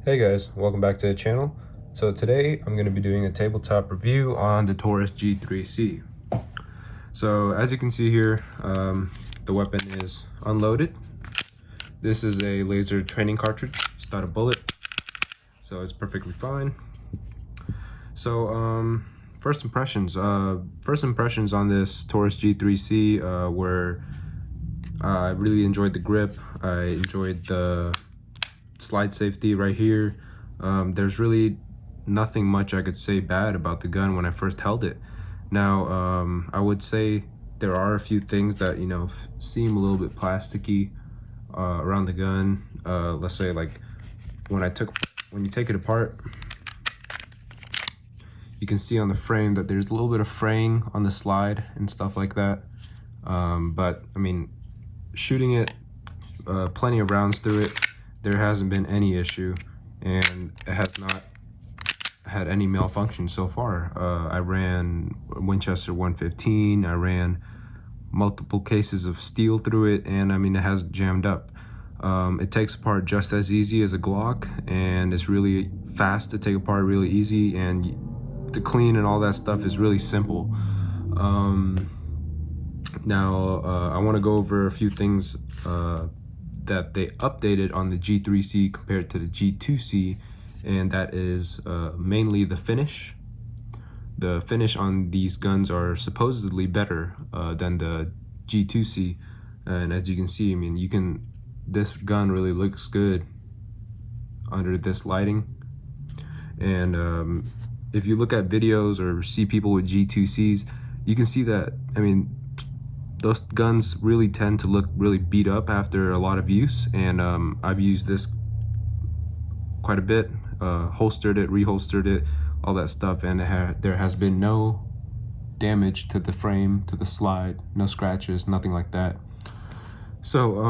Hey guys, welcome back to the channel. So today I'm going to be doing a tabletop review on the Taurus G3C. So as you can see here, the weapon is unloaded. This is a laser training cartridge, it's not a bullet, so it's perfectly fine. So first impressions on this Taurus G3C were I really enjoyed the grip. I enjoyed the slide safety right here. There's really nothing much I could say bad about the gun when I first held it. Now I would say there are a few things that seem a little bit plasticky around the gun. Let's say like when you take it apart, you can see on the frame that there's a little bit of fraying on the slide and stuff like that. But I mean, shooting it plenty of rounds through it, there hasn't been any issue, and it has not had any malfunction so far. I ran Winchester 115, I ran multiple cases of steel through it, and I mean, it hasn't jammed up. It takes apart just as easy as a Glock, and it's really fast to take apart, really easy, and to clean and all that stuff is really simple. Now I want to go over a few things that they updated on the G3C compared to the G2C, and that is mainly the finish. The finish on these guns are supposedly better than the G2C, and as you can see, I mean, this gun really looks good under this lighting. And if you look at videos or see people with G2Cs, you can see that, I mean, those guns really tend to look really beat up after a lot of use, and I've used this quite a bit, holstered it, reholstered it, all that stuff, and there has been no damage to the frame, to the slide, no scratches, nothing like that. So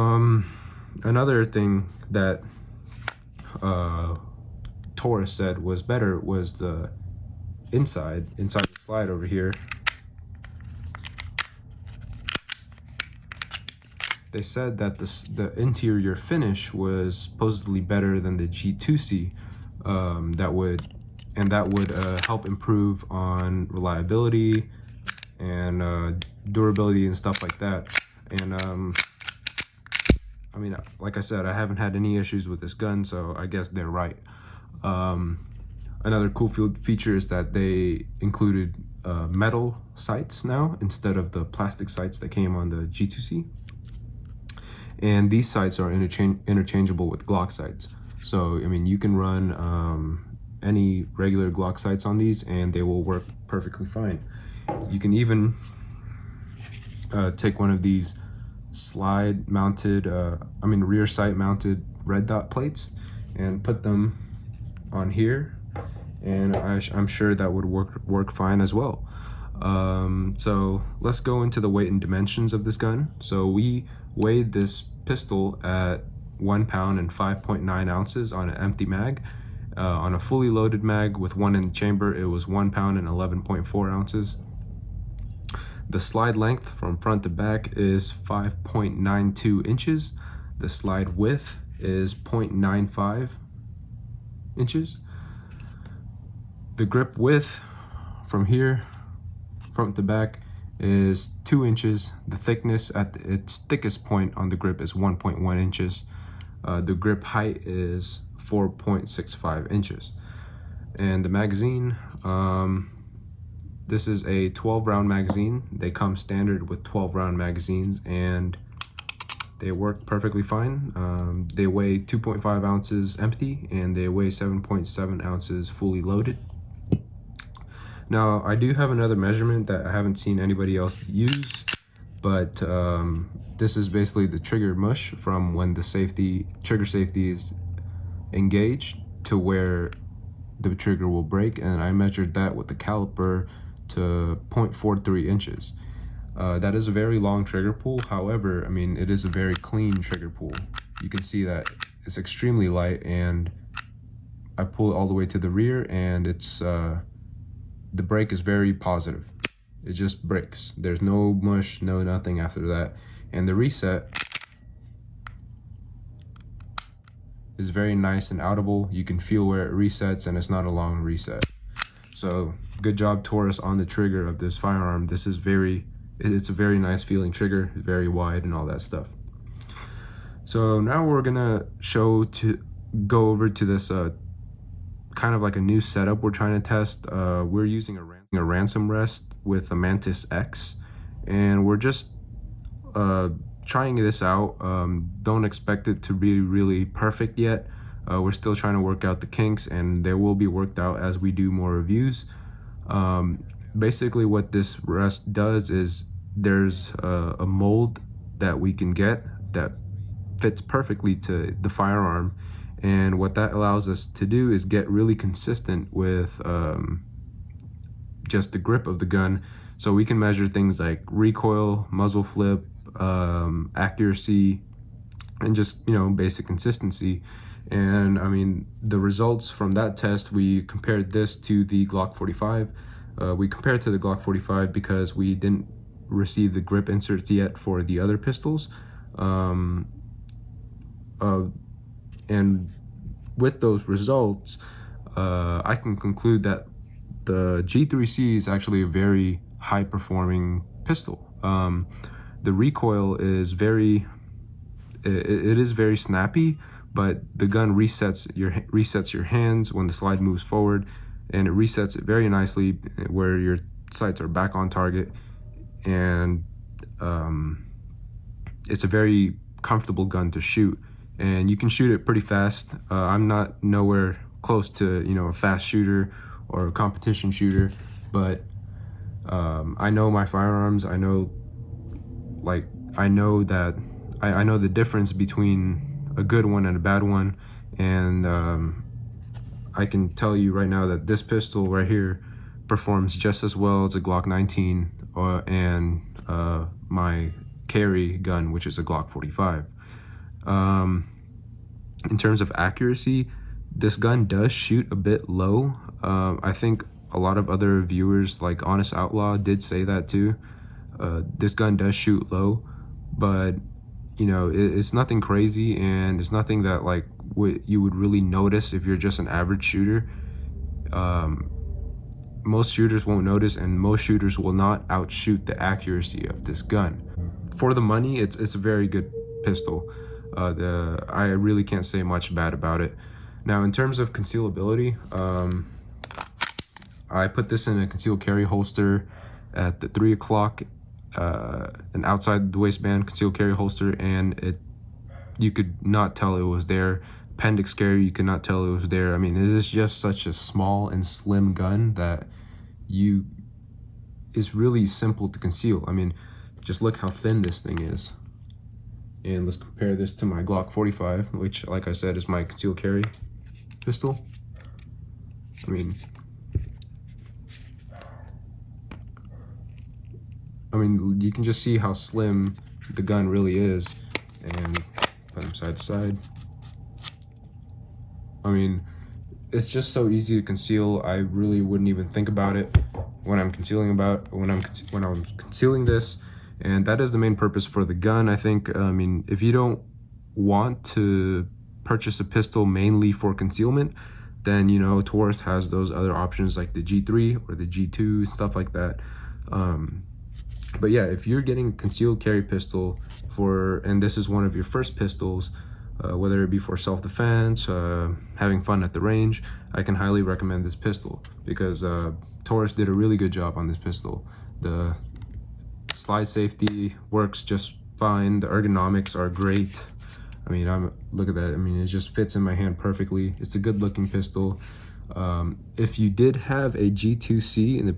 another thing that Taurus said was better was the inside the slide over here. They said that the interior finish was supposedly better than the G2C. That would help improve on reliability and durability and stuff like that. And I mean, like I said, I haven't had any issues with this gun, so I guess they're right. Another cool feature is that they included metal sights now instead of the plastic sights that came on the G2C. And these sights are interchangeable with Glock sights. So, I mean, you can run any regular Glock sights on these and they will work perfectly fine. You can even take one of these slide mounted, rear sight mounted red dot plates and put them on here. And I'm sure that would work fine as well. So let's go into the weight and dimensions of this gun. So we weighed this pistol at 1 pound and 5.9 ounces on an empty mag. On a fully loaded mag with one in the chamber, it was 1 pound and 11.4 ounces. The slide length from front to back is 5.92 inches. The slide width is 0.95 inches. The grip width from here, front to back, is 2 inches. The thickness at its thickest point on the grip is 1.1 inches. The grip height is 4.65 inches. And the magazine, this is a 12 round magazine. They come standard with 12 round magazines and they work perfectly fine. They weigh 2.5 ounces empty and they weigh 7.7 ounces fully loaded. Now, I do have another measurement that I haven't seen anybody else use, but this is basically the trigger mush from when the trigger safety is engaged to where the trigger will break, and I measured that with the caliper to 0.43 inches. That is a very long trigger pull. However, I mean, it is a very clean trigger pull. You can see that it's extremely light, and I pull it all the way to the rear, and it's the break is very positive. It just breaks. There's no mush, no nothing after that. And the reset is very nice and audible. You can feel where it resets, and it's not a long reset. So good job, Taurus, on the trigger of this firearm. It's a very nice feeling trigger, very wide and all that stuff. So now we're gonna go over to this kind of like a new setup we're trying to test. We're using a ransom rest with a Mantis X, and we're just trying this out. Don't expect it to be really perfect yet. We're still trying to work out the kinks, and they will be worked out as we do more reviews. Basically what this rest does is there's a mold that we can get that fits perfectly to the firearm, and what that allows us to do is get really consistent with just the grip of the gun. So we can measure things like recoil, muzzle flip, accuracy, and just, you know, basic consistency. And I mean, the results from that test, we compared this to the Glock 45. We compared to the Glock 45 because we didn't receive the grip inserts yet for the other pistols. And with those results, I can conclude that the G3C is actually a very high performing pistol. The recoil is it is very snappy, but the gun resets your hands when the slide moves forward, and it resets it very nicely where your sights are back on target, and it's a very comfortable gun to shoot, and you can shoot it pretty fast. I'm not nowhere close to, you know, a fast shooter or a competition shooter, but I know my firearms. I know the difference between a good one and a bad one, and I can tell you right now that this pistol right here performs just as well as a Glock 19 and my carry gun, which is a Glock 45. In terms of accuracy, this gun does shoot a bit low. I think a lot of other reviewers, like Honest Outlaw, did say that too. This gun does shoot low, but you know, it's nothing crazy, and it's nothing that like you would really notice if you're just an average shooter. Most shooters won't notice, and most shooters will not outshoot the accuracy of this gun. For the money, it's a very good pistol. I really can't say much bad about it. Now, in terms of concealability, I put this in a concealed carry holster at the 3 o'clock, an outside the waistband concealed carry holster, and you could not tell it was there. Appendix carry, you could not tell it was there. I mean, it is just such a small and slim gun that it's really simple to conceal. I mean, just look how thin this thing is. And let's compare this to my Glock 45, which, like I said, is my concealed carry pistol. I mean, you can just see how slim the gun really is, and put them side to side. I mean, it's just so easy to conceal. I really wouldn't even think about it when I'm concealing this, and that is the main purpose for the gun, I think. I mean, if you don't want to purchase a pistol mainly for concealment, then, you know, Taurus has those other options like the G3 or the G2, stuff like that. But yeah, if you're getting a concealed carry pistol and this is one of your first pistols, whether it be for self-defense, having fun at the range, I can highly recommend this pistol because Taurus did a really good job on this pistol. The slide safety works just fine. The ergonomics are great. I mean, look at that. I mean, it just fits in my hand perfectly. It's a good-looking pistol. If you did have a G3C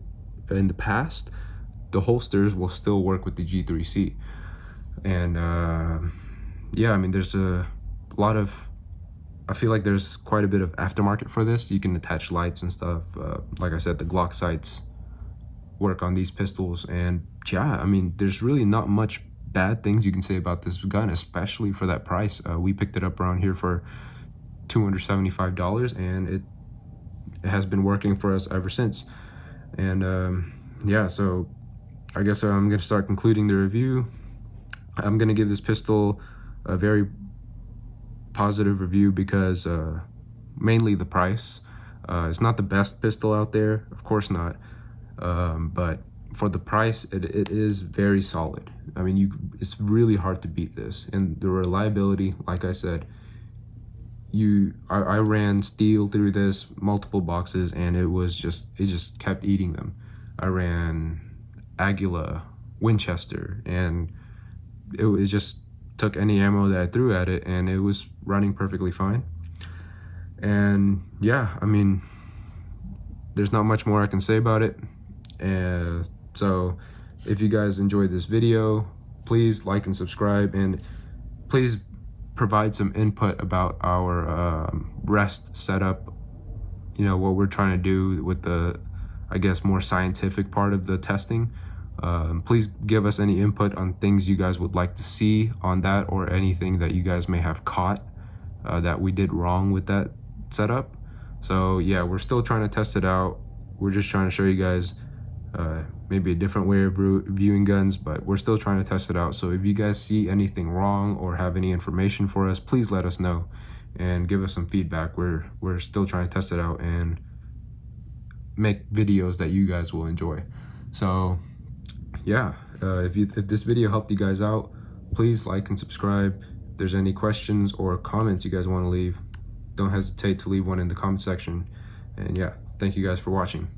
in the past, the holsters will still work with the G3C. And yeah, I mean, there's a lot of, I feel like there's quite a bit of aftermarket for this. You can attach lights and stuff. Like I said, the Glock sights work on these pistols, and yeah, I mean, there's really not much bad things you can say about this gun, especially for that price. We picked it up around here for $275, and it has been working for us ever since. And yeah, so I guess I'm gonna start concluding the review. I'm gonna give this pistol a very positive review because mainly the price. It's not the best pistol out there, of course not, but for the price, it is very solid. I mean, it's really hard to beat this, and the reliability, like I said, I ran steel through this multiple boxes, and it just kept eating them. I ran Aguila, Winchester, and it just took any ammo that I threw at it, and it was running perfectly fine. And yeah, I mean, there's not much more I can say about it. And so if you guys enjoyed this video, please like and subscribe, and please provide some input about our rest setup, you know, what we're trying to do with the, I guess, more scientific part of the testing. Please give us any input on things you guys would like to see on that, or anything that you guys may have caught that we did wrong with that setup. So yeah, we're still trying to test it out. We're just trying to show you guys maybe a different way of viewing guns, but we're still trying to test it out. So if you guys see anything wrong or have any information for us, please let us know and give us some feedback. We're still trying to test it out and make videos that you guys will enjoy. So yeah, if this video helped you guys out, please like and subscribe. If there's any questions or comments you guys want to leave, don't hesitate to leave one in the comment section. And yeah, thank you guys for watching.